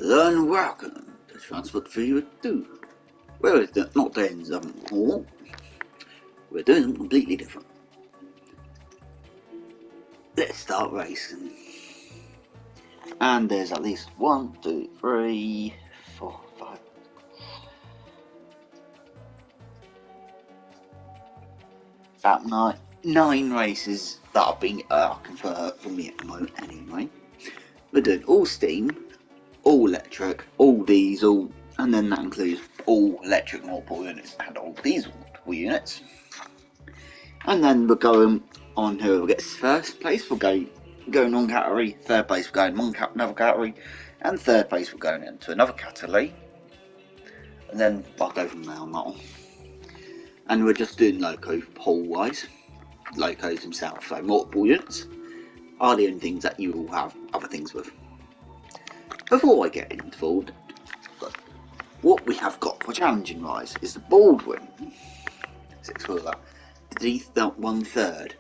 Hello and welcome to Transport Fever 2. We're not doing something more, we're doing something completely different. Let's start racing. And there's at least 1, 2, 3, 4, 5. About nine races that are being confirmed for me at the moment anyway. We're doing all steam, all electric, all diesel, and then that includes all electric multiple units and all diesel multiple units. And then we're going on whoever gets first place will go on category, third place will go in another category, and third place will go into another category. And then I'll go from there on that one. And we're just doing Loco poll wise. Locos himself, so multiple units are the only things that you will have other things with. Before I get involved, what we have got for challenging wise is the Baldwin 6-wheeler, the D1/3,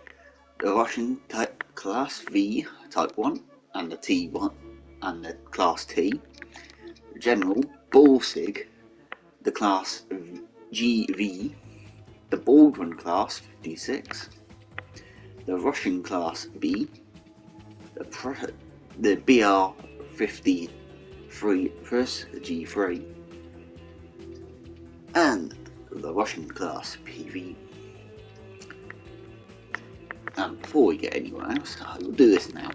the Russian type Class V Type 1, and the T1 and the Class T, the General Borsig, the Class GV, the Baldwin Class 56, the Russian Class B, the BR-53 Press G3, and the Russian Class PV. And before we get anywhere else, I will do this now.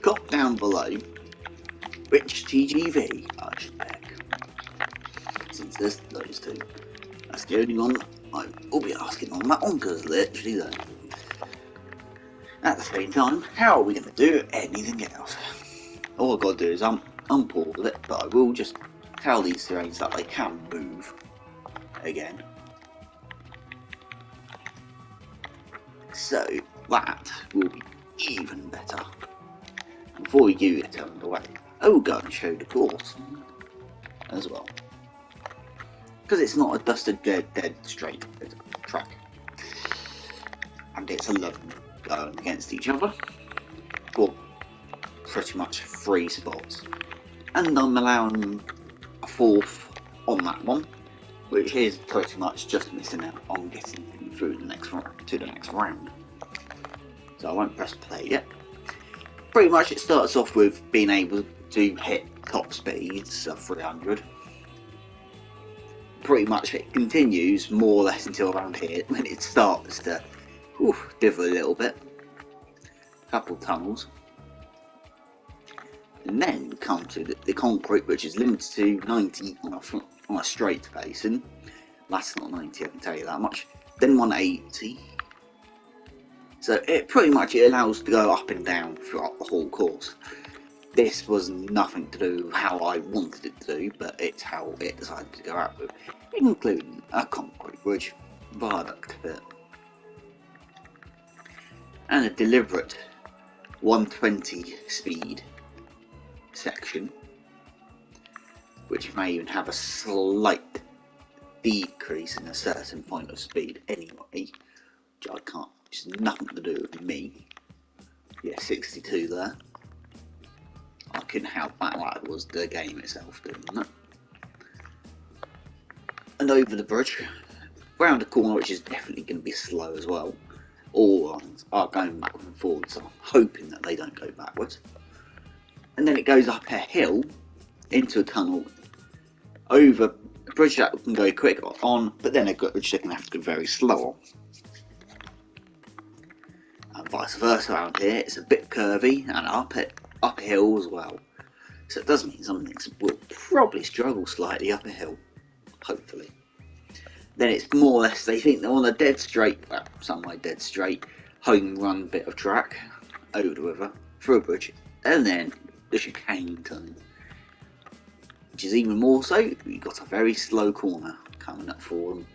Drop down below which TGV I should pick, since there's those two. That's the only one I will be asking on that one, because literally though. At the same time, how are we going to do anything else? All I've got to do is unpause it, but I will just tell these terrains that they can move again. So that will be even better. Before we do get underway, I will go and show the course as well, because it's not a dusted dead straight track, and it's 11 going against each other for pretty much 3 spots, and I'm allowing a 4th on that one, which is pretty much just missing out on getting through the next round. So I won't press play yet. Pretty much it starts off with being able to hit top speeds of 300. Pretty much it continues more or less until around here, when it starts to differ a little bit. Couple tunnels. And then we come to the concrete, which is limited to 90 on a straight basin. That's not 90, I can tell you that much. Then 180. So it pretty much allows to go up and down throughout the whole course. This was nothing to do with how I wanted it to do, but it's how it decided to go out with, including a concrete bridge, viaduct bit, and a deliberate 120 speed section, which may even have a slight decrease in a certain point of speed anyway, which I can't, which has nothing to do with me. Yeah, 62 there. I couldn't help that was the game itself doing that. And over the bridge, round the corner, which is definitely going to be slow as well. All lines are going backwards and forwards, so I'm hoping that they don't go backwards. And then it goes up a hill into a tunnel over a bridge that can go quick on, but then a bridge that can have to go very slow on. And vice versa around here, it's a bit curvy and uphill as well. So it does mean some things will probably struggle slightly up a hill, hopefully. Then it's more or less, they think they're on a dead straight, well, some way dead straight, home run bit of track over the river, through a bridge, and then the chicane turn, which is even more so. You've got a very slow corner coming up for them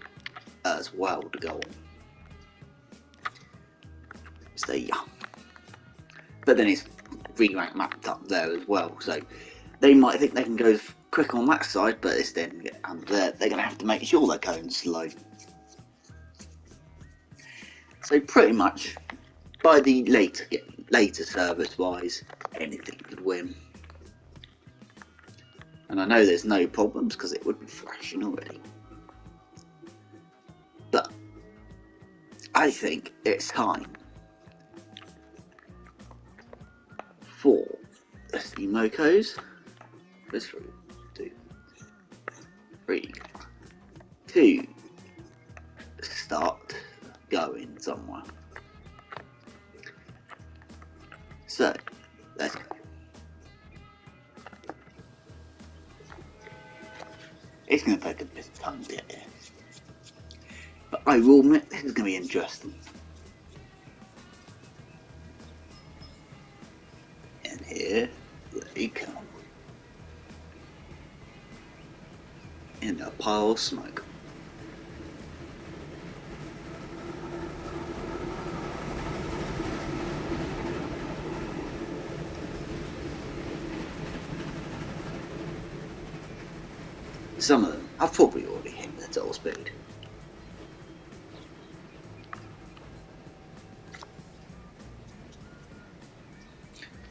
as well to go on. So yeah, but then it's re-rank mapped up there as well, so they might think they can go quick on that side, but it's then under there they're going to have to make sure they're going slow. So pretty much by the later later service wise, anything could win. And I know there's no problems because it would be flashing already. But I think it's time for the Steam Locos. Let's do 3, 2, start going somewhere. So, let's go. It's going to take a bit of time to get here. But I will admit, this is going to be interesting. And here they come. In a pile of smoke. Some of them have probably already hit their total speed.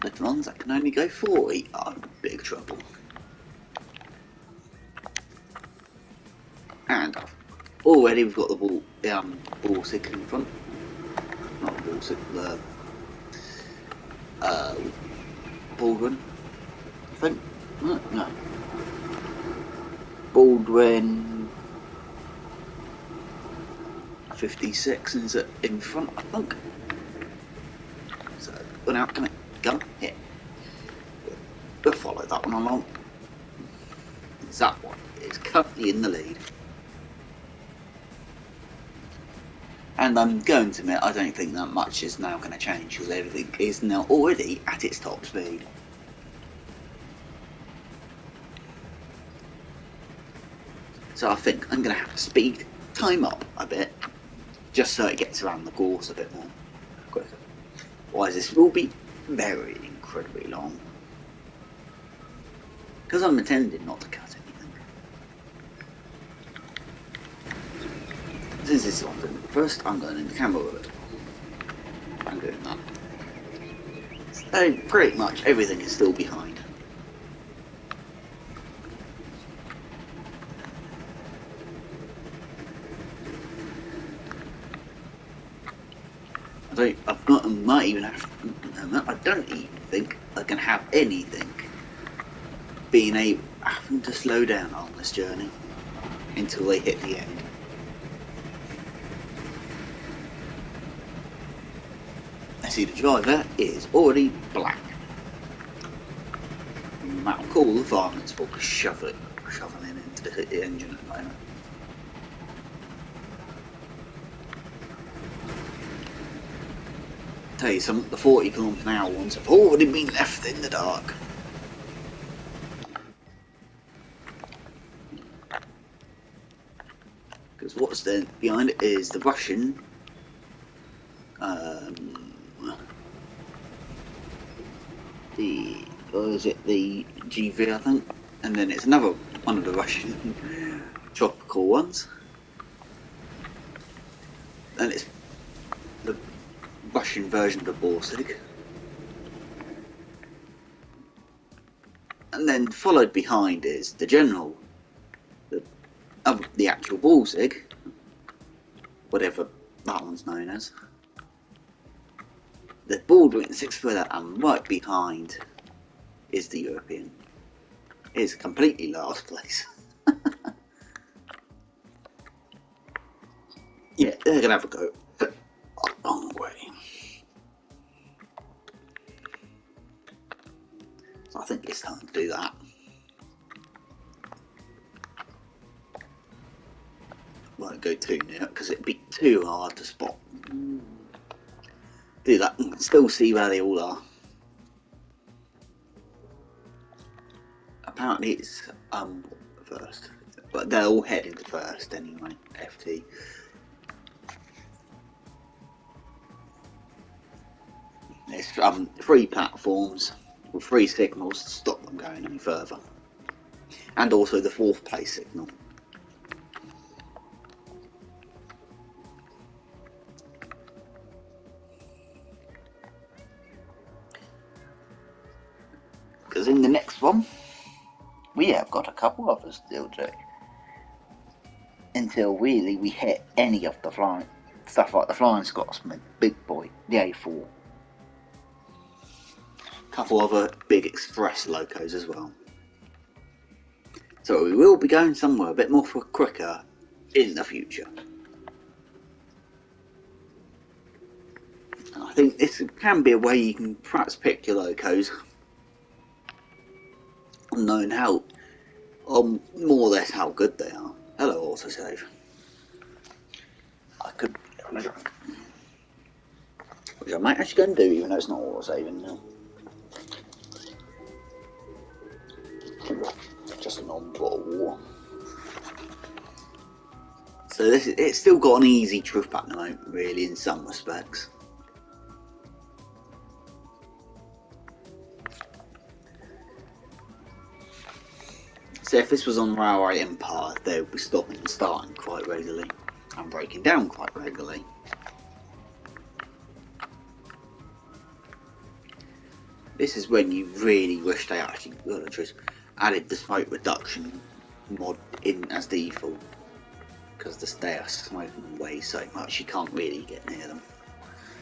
But the ones that can only go 40 are in big trouble. And already we've got the ball sick in front. Not the ball sick, the Baldwin. I think. No. Baldwin 56 is it in front, I think. So we're now gonna go here. We'll follow that one along. That one is currently in the lead. And I'm going to admit, I don't think that much is now going to change because everything is now already at its top speed. So I think I'm going to have to speed time up a bit, just so it gets around the course a bit more quicker. Otherwise this will be very incredibly long. Because I'm intending not to cut anything. Since this is what I'm doing first, I'm going in the camera with it. I'm doing that. So pretty much everything is still behind. I don't even think I can have anything having to slow down on this journey until they hit the end. I see the driver is already black. That'll call the varmints for shoveling into the engine at the moment. Tell you something, the 40 km/h ones have already been left in the dark. Because what's there behind it is the Russian the GV, I think, and then it's another one of the Russian tropical ones, and it's the Russian version of the Borsig, and then followed behind is the general, the actual Borsig, whatever that one's known as, the Baldwin 6-footer, and right behind is the European. It's completely last place. Yeah, they're gonna have a go a long way. So I think it's time to do that. Won't go too near because it'd be too hard to spot. Do that and still see where they all are. Apparently it's first, but they're all heading first anyway. FT. There's 3 platforms with 3 signals to stop them going any further, and also the 4th place signal. because in the next one, we have got a couple of us still to do. Until really we hit any of the flying stuff like the Flying Scotsman, Big Boy, the A4. Couple other big express locos as well. So we will be going somewhere a bit more for quicker in the future. I think this can be a way you can perhaps pick your locos, knowing how, more or less how good they are. Hello, autosave. I could be drunk, which I might actually go and do, even though it's not autosaving now. Just a normal bottle of water. So it's still got an easy trip at the moment, really, in some respects. So if this was on Railway Empire, they would be stopping and starting quite regularly, and breaking down quite regularly. This is when you really wish they actually just added the smoke reduction mod in as default, because they are smoking away so much you can't really get near them.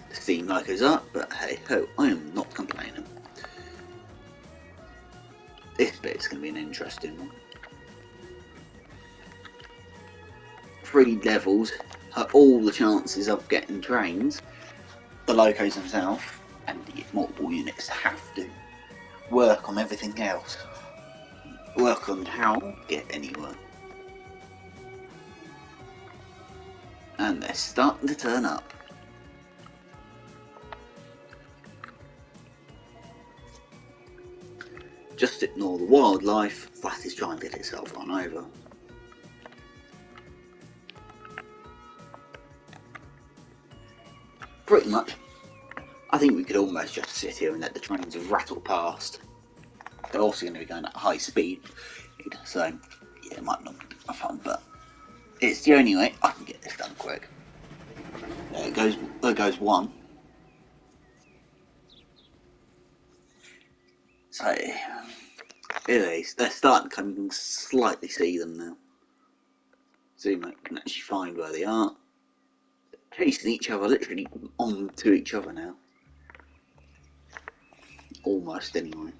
The steam locos up, but hey ho, I am not complaining. This bit's going to be an interesting one. 3 levels have all the chances of getting trains, the locos themselves, and the multiple units have to work on everything else. Work on how to get anywhere. And they're starting to turn up. Just ignore the wildlife that is trying to get itself run over. Pretty much, I think we could almost just sit here and let the trains rattle past. They're also going to be going at high speed, so yeah, it might not be fun, but it's the only way I can get this done quick. There goes one. So, really, they're starting to come slightly see them now. Zoom out, can actually find where they are. They're chasing each other, literally onto each other now. Almost, anyway.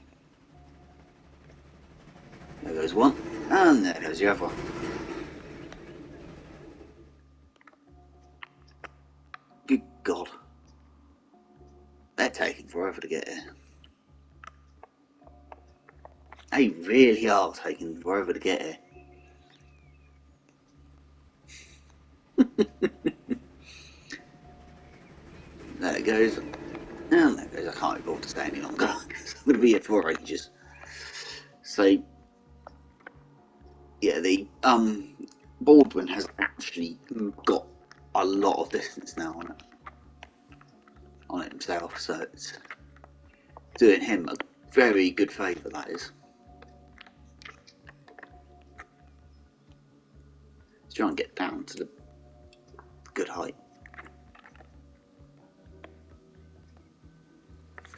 There goes one, and there goes the other. Good God. They're taking forever to get here. They really are taking forever to get here. There it goes. And there it goes. I can't be bothered to stay any longer. I'm going to be here for ages. So, yeah, the Baldwin has actually got a lot of distance now on it himself, so it's doing him a very good favour, that is. Let's try and get down to the good height,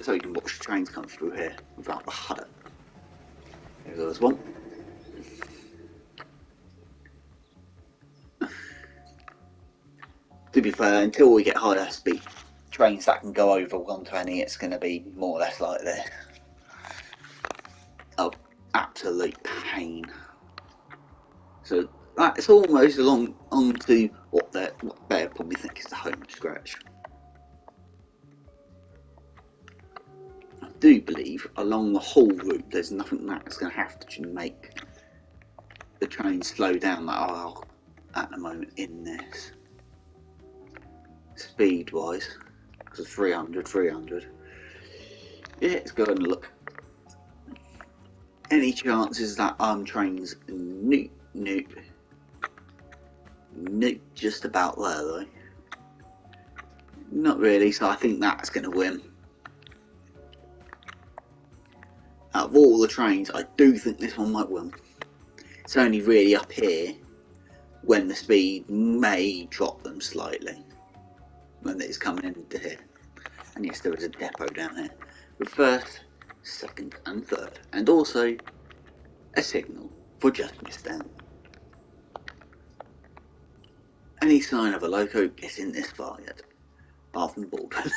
so you can watch the trains come through here without the huddle. There goes one. To be fair, until we get higher speed trains that can go over 120, it's going to be more or less like this. Oh, absolute pain. So that's almost on to what they probably think is the home stretch. I do believe along the whole route there's nothing that's going to have to make the train slow down like at the moment in this. Speed wise, because 300. Yeah, let's go and look. Any chances that trains nope, just about there though. Not really, so I think that's going to win. Out of all the trains, I do think this one might win. It's only really up here when the speed may drop them slightly when it's coming into here. And yes, there is a depot down here. But first, second and third, and also a signal for just missed out. Any sign of a Loco getting this far yet? Apart from Baldwin.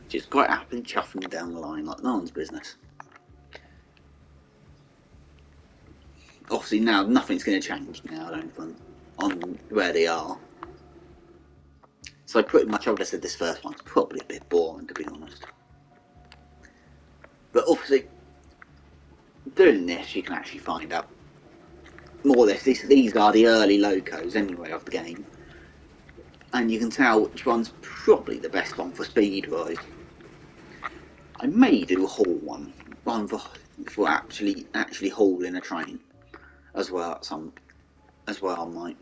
Just quite happily chuffing down the line like no one's business. Obviously now nothing's going to change now, I don't think, on where they are. So pretty much I would have said this first one's probably a bit boring, to be honest. But obviously, doing this you can actually find out more or less. These are the early Locos anyway of the game. And you can tell which one's probably the best one for speed wise. I may do a haul one for actually hauling a train as well I might.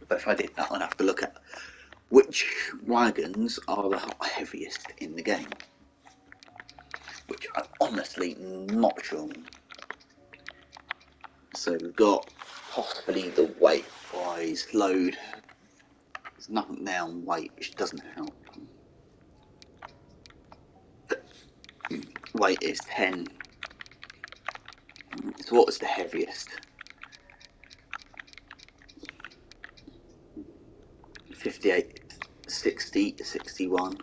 But if I did that, I'd have to look at which wagons are the heaviest in the game, which I'm honestly not sure. So we've got possibly the weight wise load. There's nothing there on weight, which doesn't help. Weight is 10. So what was the heaviest? 58, 60, 61,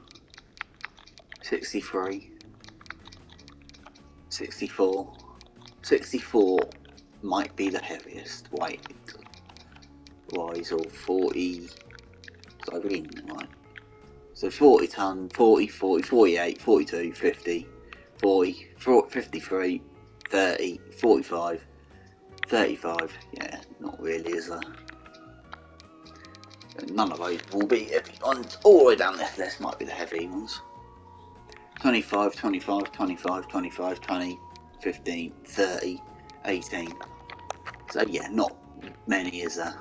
63, 64. 64 might be the heaviest weight wise, or 40. So I read right. So 40 ton, 40, 40, 48, 42, 50, 40, 53, 30, 45, 35. Yeah, not really, is there? None of those will be heavy ones. All the way down this list might be the heavy ones. 25, 25, 25, 25, 20, 15, 30, 18. So yeah, not many, is there?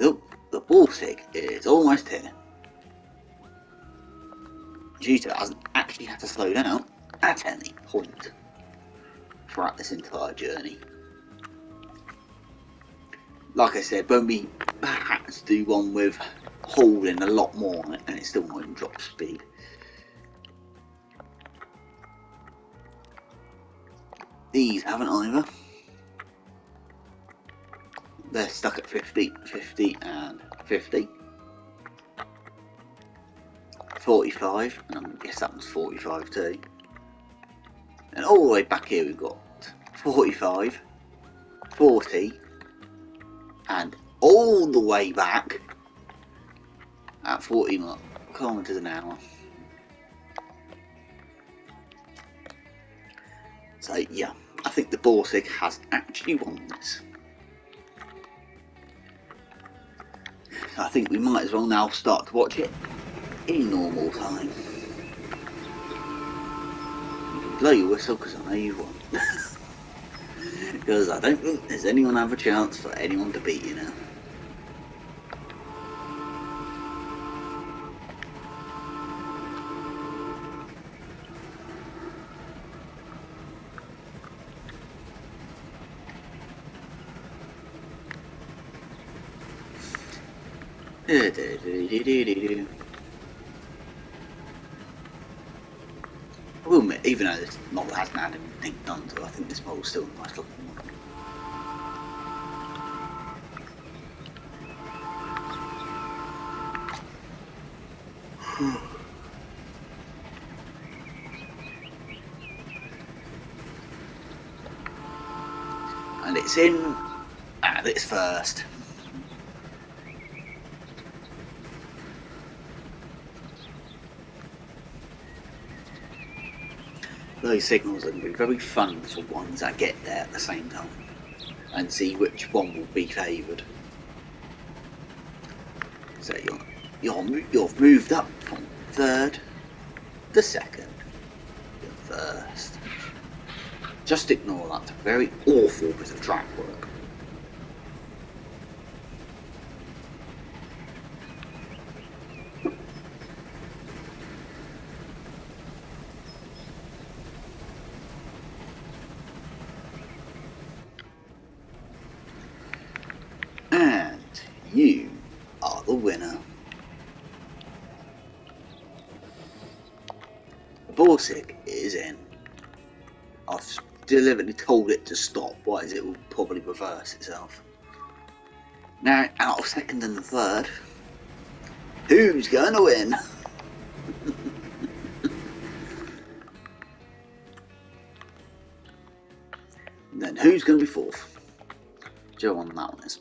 Oh, the Baltic is almost here. Juta hasn't actually had to slow down at any point throughout this entire journey. Like I said, when we perhaps do one with hauling a lot more on it, and it still won't drop speed. These haven't either. They're stuck at 50, 50 and 50. 45, and I guess that was 45 too. And all the way back here we've got 45, 40, and all the way back at 40 kilometers an hour. So yeah, I think the Baltic has actually won this. I think we might as well now start to watch it in normal time. You can blow your whistle because I know you've won. Because I don't think there's anyone have a chance for anyone to beat you now. I will admit, even though this model hasn't had anything done to it, I think this model's still a nice looking one. And it's in at its first. Those signals are going to be very fun for ones that get there at the same time and see which one will be favoured. So you've moved up from third to second to first. Just ignore that very awful bit of track work. And you are the winner. Borsig is in. I've deliberately told it to stop, otherwise it will probably reverse itself. Now, out of second and the third, who's going to win? Then who's going to be fourth? Joe on that one is.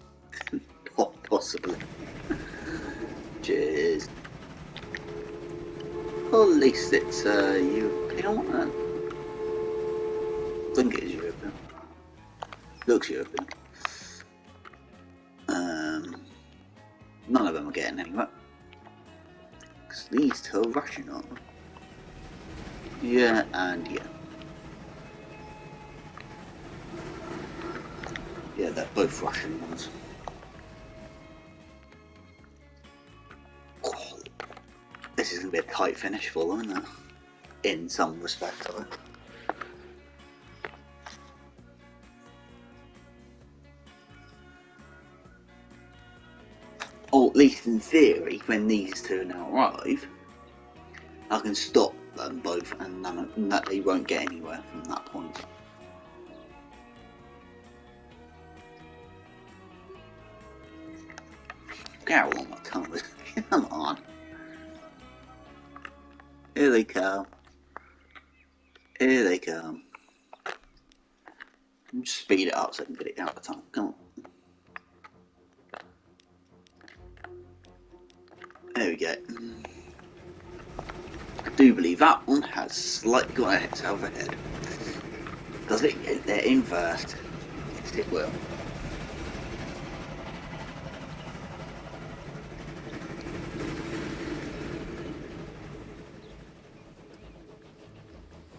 Possibly. Cheers. Well, at least it's European one. I think it is European. Looks European. None of them are getting anywhere. Because these two are Russian, aren't they? Yeah, and yeah. Yeah, they're both Russian ones. Oh, this is going to be a tight finish for them, isn't it? In some respect of it. Or at least in theory, when these two now arrive, I can stop them both and that they won't get anywhere from that point. Get out on my tongue. Come on. Here they come. Here they come. Just speed it up so I can get it out of the tongue. Come on. There we go. I do believe that one has slightly got itself ahead. Does it get there in first? Yes, it will.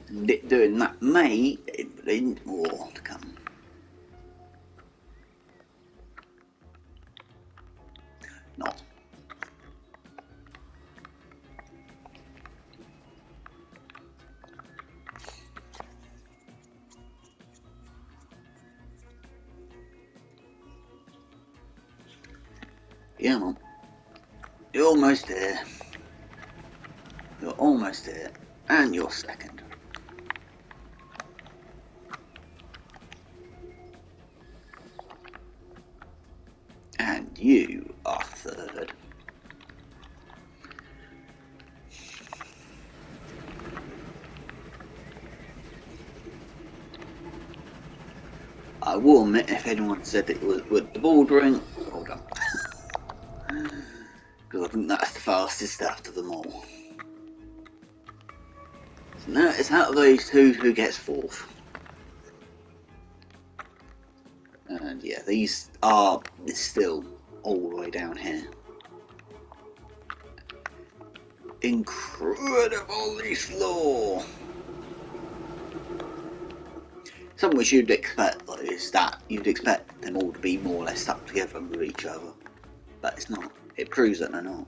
And it doing that may bring more to come. Not. Yeah, man. You're almost there. You're almost there. And you're second. And you are third. I will admit, if anyone said that it was with the bouldering, hold on. Because I think that's the fastest after them all. So now it's out of those two who gets fourth. And yeah, these are still all the way down here. Incredibly slow. Something which you'd expect though is that you'd expect them all to be more or less stuck together with each other. But it's not. It proves that they're not.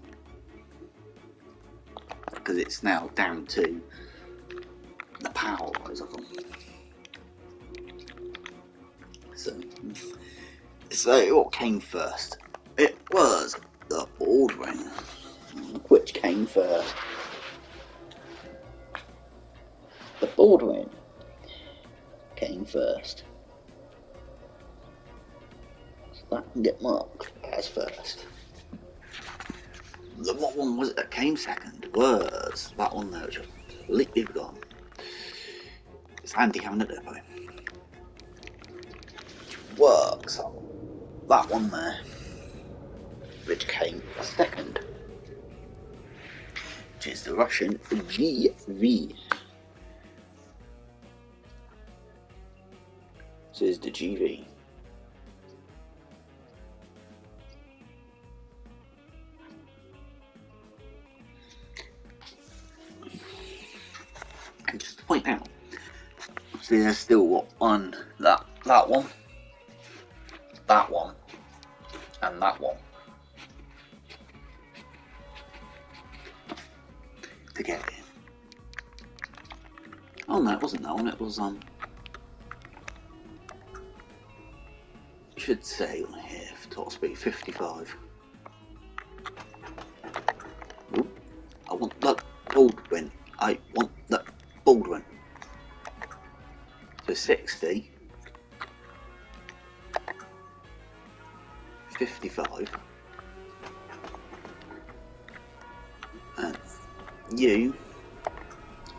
Because it's now down to the power rise of them. So what came first? It was the bouldering. Which came first? The bouldering came first. So that can get marked as first. What one was it that came second? Was that one there, which I've completely forgotten. It's handy having a depot. Works on that one there, which came second, which is the Russian GV. So is the GV. And just to point out, see there's still what one, that one, that one, and that one to get in. Oh no, it wasn't that one, it was should say on here for top speed 55. Ooh, I want that Baldwin. I want that Baldwin. So 60, 55, and you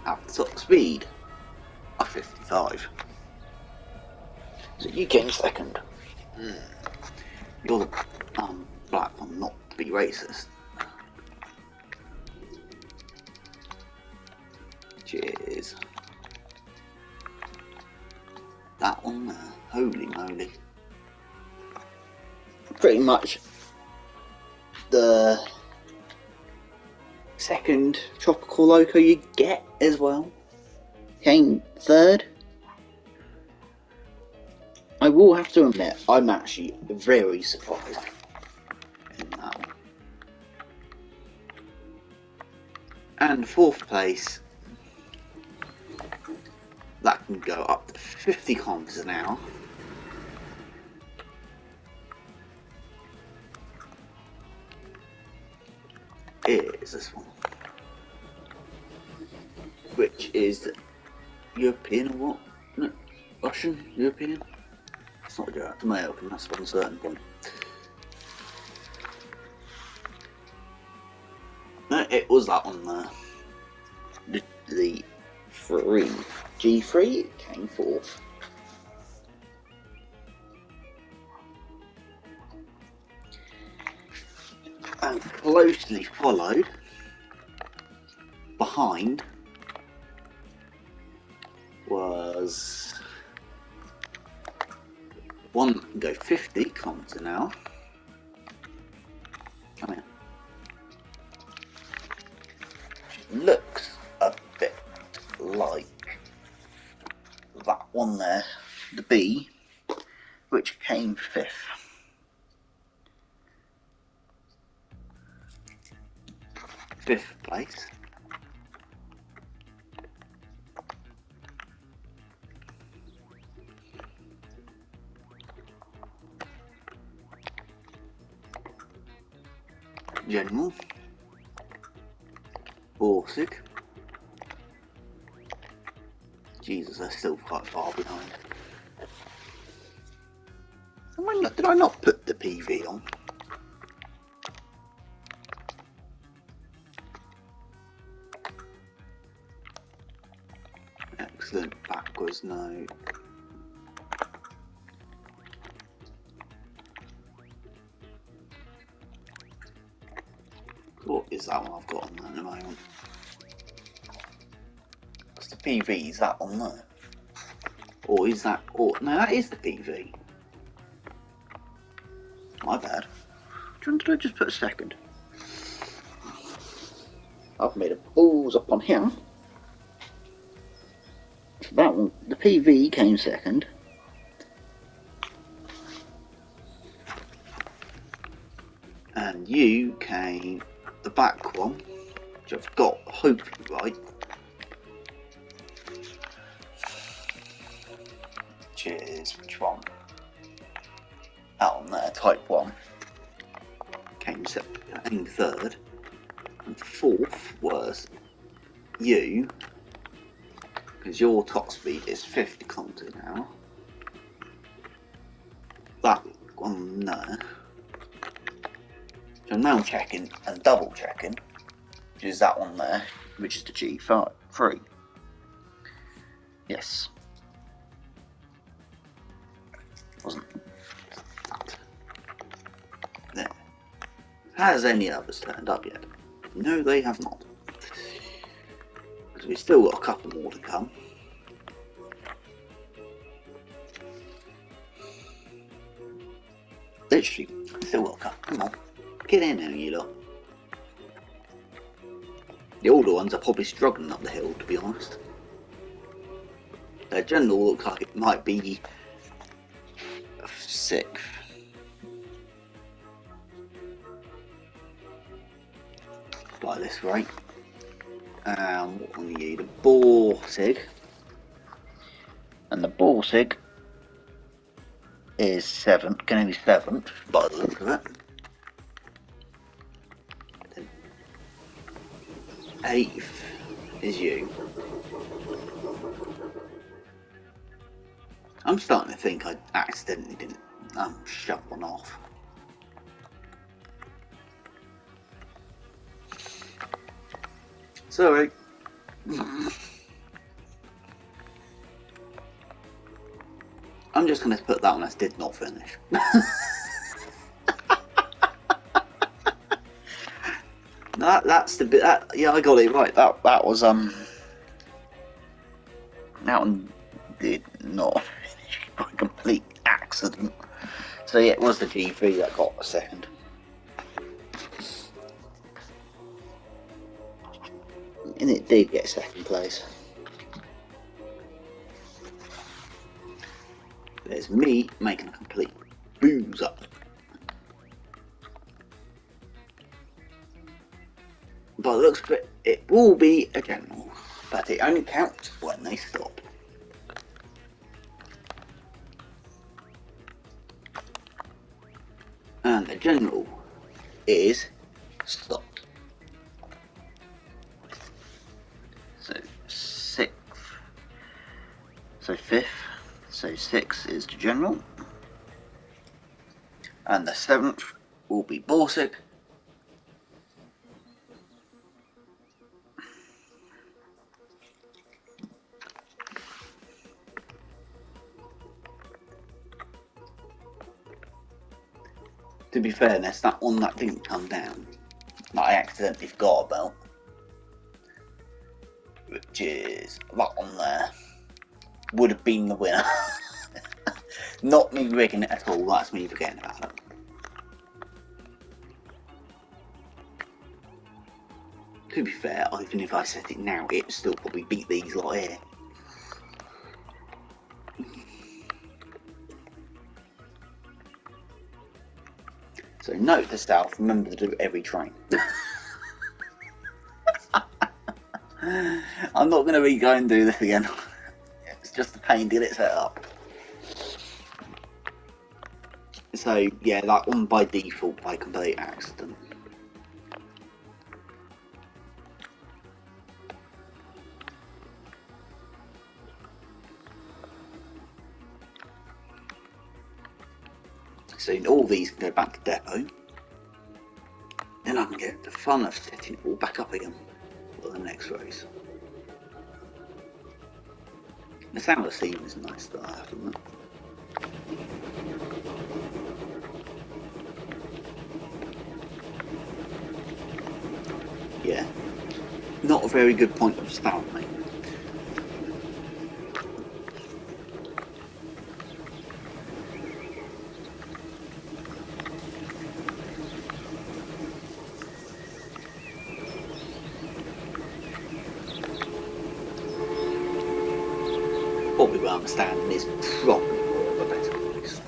have the top speed of 55. So you came second. You're the black one, not to be racist. Cheers. That one there, holy moly. Pretty much the second tropical loco you get as well. Came third. I will have to admit, I'm actually very surprised in that one. And fourth place, that can go up to 50 kilometers an hour. Is this one, which is European or what? No, Russian? European? It's not German, it's American, that's one certain point. No, it was that one there. The 3. G3 came fourth. And closely followed behind was one that can go 50 kilometers an hour. Come here. Looks a bit like that one there, the B, which came 5th. Fifth place. General. Borsig. Jesus, they're still quite far behind. Did I not put the PV on? Excellent. Backwards, no. What is that one I've got on there at the moment? What's the PV? Is that on there? Or is that... Or, no, that is the PV. My bad. Did I just put a second? I've made a balls up on here. So that one, the PV came second. And you came the back one, which I've got hopefully right. Cheers, which one? That one there, type 1. Came third. And fourth was you, because your top speed is 50 kilometers an hour. That one there. So I'm now checking and double checking, which is that one there, which is the G3. Yes. Wasn't that. There. Has any others turned up yet? No, they have not. Because we've still got a couple more to come. Literally, still got a couple. Come on. Get in there, you lot. The older ones are probably struggling up the hill, to be honest. Their general looks like it might be 6th. By this rate. What we need? A Borsig. And the Borsig is 7th, going to be 7th by the look of it. 8th is you. I'm starting to think I accidentally didn't shut one off. Sorry. I'm just going to put that one as did not finish. That's the bit. Yeah, I got it right. That was that one did not finish by complete accident. So yeah, it was the G3 that got a second. And it did get second place. There's me making a complete booze up. By the looks of it, it will be a general, but it only counts when they stop. And the general is stopped. So sixth, so fifth, so sixth is the general, and the seventh will be Borsic. To be fairness, that one that didn't come down, that I accidentally forgot about, which is that one there, would have been the winner. Not me rigging it at all, that's me forgetting about it. To be fair, even if I set it now, it would still probably beat these lot here. So note to self, remember to do every train. I'm not going to re-go and do this again. It's just a pain to get it set up. So yeah, that one by default by complete accident. So all these can go back to depot. Then I can get the fun of setting it all back up again for the next race. The sound of the theme is nice though, I have to admit. Yeah, not a very good point of start, mate. Probably where I'm standing is probably more of a better place.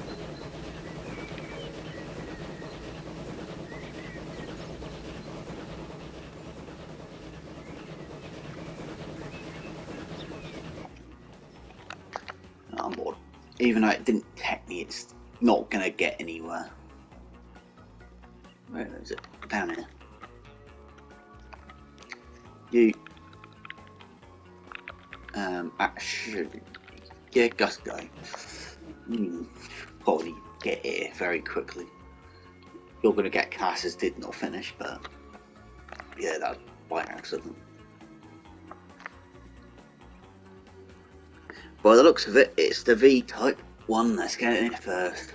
I'm bored. Even though it didn't technically, it's not going to get anywhere. Where is it? Down here. You. Actually, yeah, Gus go. Probably get here very quickly. You're going to get classes did not finish, but yeah, that was by accident. By the looks of it, it's the V-type one that's getting it first.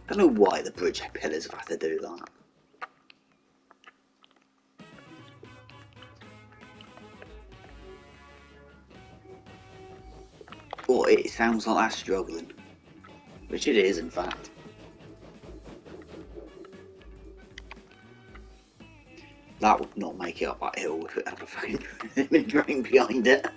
I don't know why the bridge pillars have had to do that. Or it sounds like that's struggling. Which it is, in fact. That would not make it up that hill if it had a fucking drain behind it.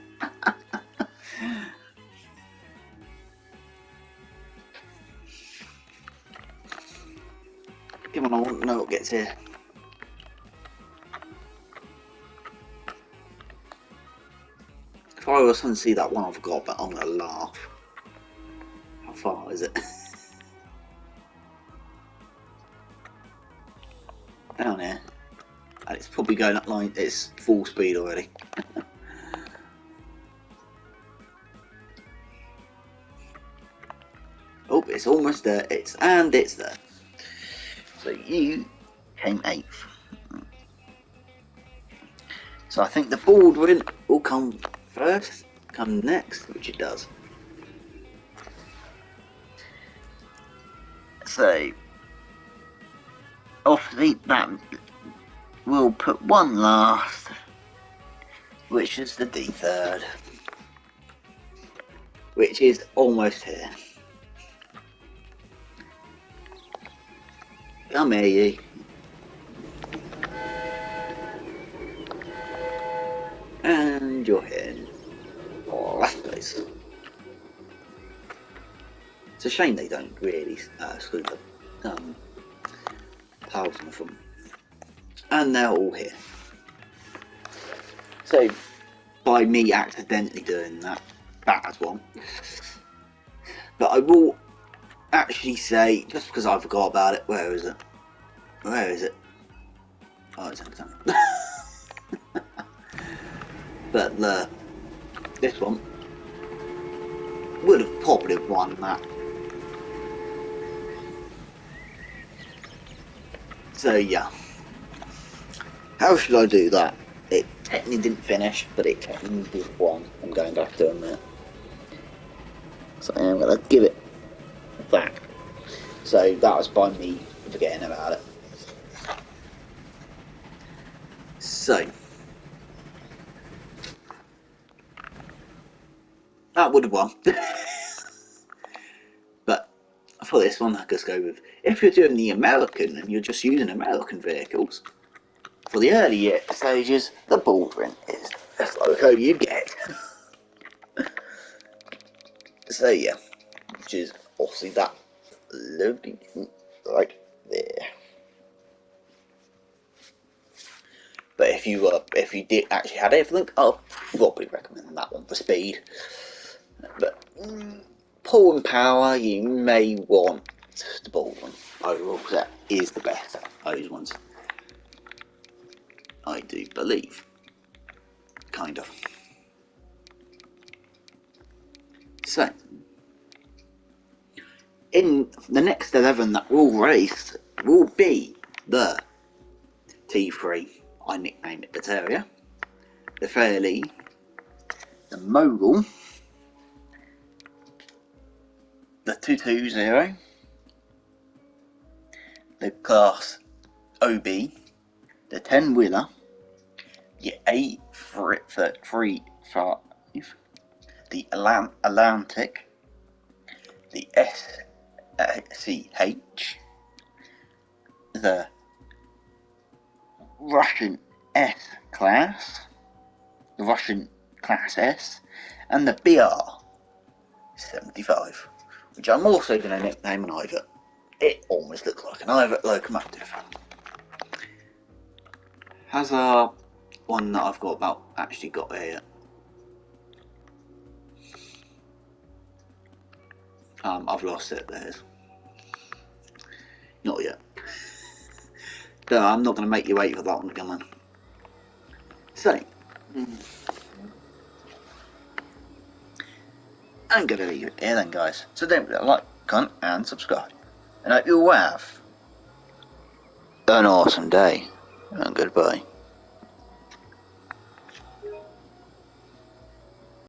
Come on, I want to know what gets here. If I was to see that one I've got, but I'm going to laugh. How far is it? Down here. And it's probably going up line, it's full speed already. job. It's almost there. It's there. So you came 8th. So I think the Baldwin will come first, come next, which it does. So obviously that will put one last, which is the D3rd, which is almost here. Come here, you. And you're here. Oh, last place. It's a shame they don't really screw the tiles in the front. And they're all here. So, by me accidentally doing that, bad one. But I will actually say, just because I forgot about it, where is it? Where is it? Oh, it's on time. But this one would have probably won that. So yeah, how should I do that? It technically didn't finish, but it technically did won. I'm going back to it. So I'm gonna give it that. So that was by me forgetting about it. So that would have won. But for this one, I just go with, if you're doing the American and you're just using American vehicles, for the early stages, the Baldwin is the best Loco you get. So yeah, which is obviously that lovely right there. But if you did actually had everything, I'll probably recommend that one for speed. But pull and power, you may want the Baldwin overall, because that is the best of those ones, I do believe. Kind of. So, in the next 11 that will race will be the T3, I nicknamed it the Terrier, the Fairleigh, the Mogul, the 220, the Class OB, the 10-wheeler, the A335, the Atlantic, the SCH, the Russian S-Class, the Russian Class S, and the BR-75, which I'm also going to nickname an Ivert. It almost looks like an Ivert locomotive. Has one that I've got about actually got here yet? I've lost it, there's. Not yet. So I'm not going to make you wait for that one to come in. So, I'm going to leave it here then, guys. So don't forget to like, comment and subscribe. And I hope you all have an awesome day. And goodbye.